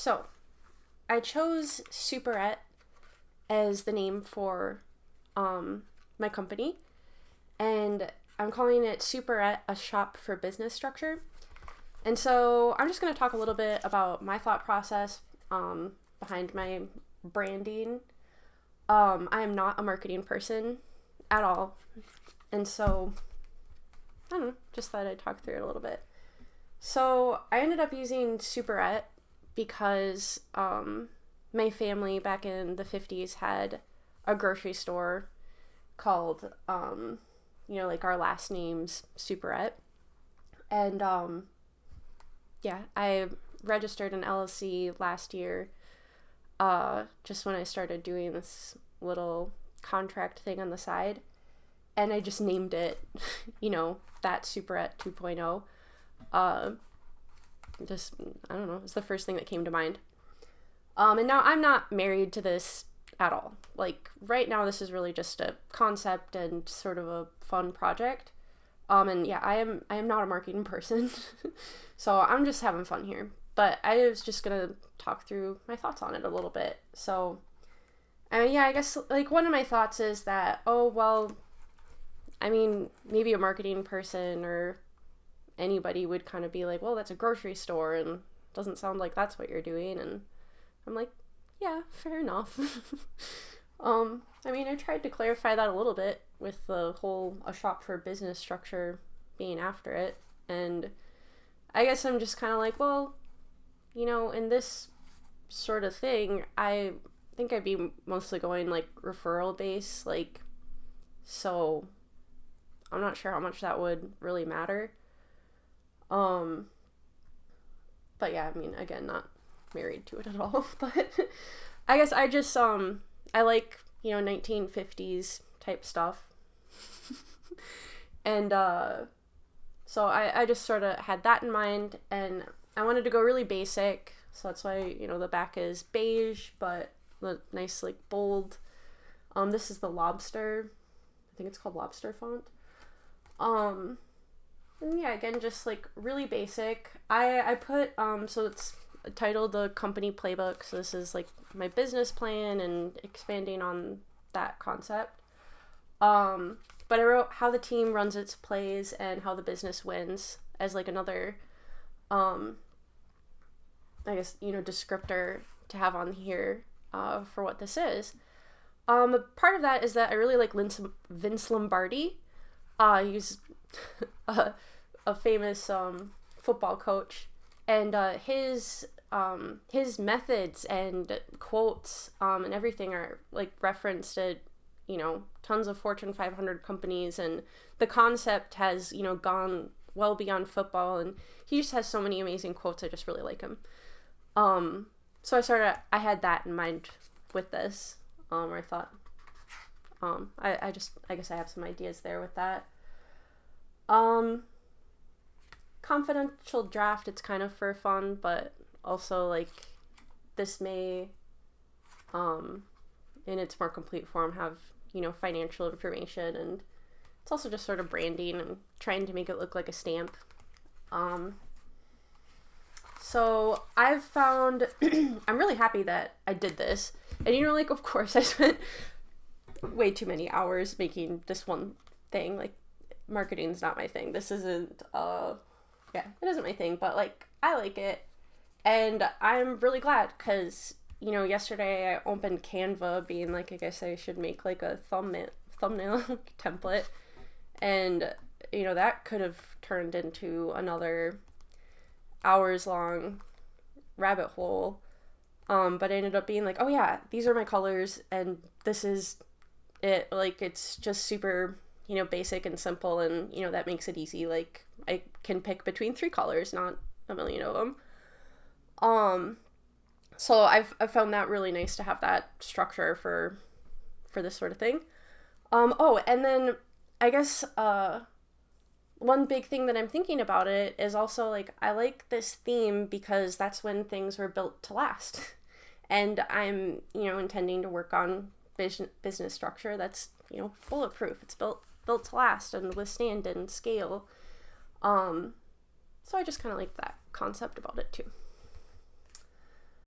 So, I chose Superette as the name for my company, and I'm calling it Superette, a shop for business structure. And so I'm just going to talk a little bit about my thought process behind my branding. I am not a marketing person at all, and so I don't know, just thought I'd talk through it a little bit. So I ended up using Superette because my family back in the 50s had a grocery store called, like our last names, Superette. And I registered an LLC last year, just when I started doing this little contract thing on the side. And I just named it, that Superette 2.0. I don't know, it's the first thing that came to mind. And now I'm not married to this at all. Like, right now this is really just a concept and sort of a fun project. And yeah, I am not a marketing person, so I'm just having fun here. But I was just gonna talk through my thoughts on it a little bit. So, I guess, like, one of my thoughts is that, maybe a marketing person or anybody would kind of be like, well, that's a grocery store and doesn't sound like that's what you're doing. And I'm like, yeah, fair enough. I tried to clarify that a little bit with the whole a shop for business structure being after it. And I guess I'm just kind of like, well, in this sort of thing, I think I'd be mostly going like referral based, like, so I'm not sure how much that would really matter. But yeah, again, not married to it at all, but I guess I just, I like, 1950s type stuff. And, so I just sort of had that in mind, and I wanted to go really basic, so that's why, the back is beige, but the nice, like, bold. This is the Lobster, I think it's called Lobster font. And yeah, again, just like really basic. I put, so it's titled the company playbook. So this is like my business plan and expanding on that concept. But I wrote how the team runs its plays and how the business wins as like another, descriptor to have on here, for what this is. Part of that is that I really like Vince Lombardi. He's a famous football coach, and his methods and quotes and everything are like referenced at tons of Fortune 500 companies, and the concept has gone well beyond football, and he just has so many amazing quotes. I just really like him. So I had that in mind with this, where I thought, I guess I have some ideas there with that. Confidential draft, it's kind of for fun, but also like this may, in its more complete form, have, financial information, and it's also just sort of branding and trying to make it look like a stamp. So I've found, I'm really happy that I did this, and of course I spent way too many hours making this one thing. Like, marketing's not my thing. This isn't, it isn't my thing, but like, I like it, and I'm really glad, because, yesterday I opened Canva being like, I guess I should make like a thumbnail template, and, that could have turned into another hours long rabbit hole, but I ended up being like, oh yeah, these are my colors, and this is it. Like, it's just super, basic and simple, and, that makes it easy. Like, I can pick between 3 colors, not a million of them. So I've found that really nice to have that structure for this sort of thing. And then I guess, one big thing that I'm thinking about it is also, like, I like this theme because that's when things were built to last. And I'm, intending to work on business structure that's, bulletproof. It's built to last and withstand and scale. So I just kind of like that concept about it too.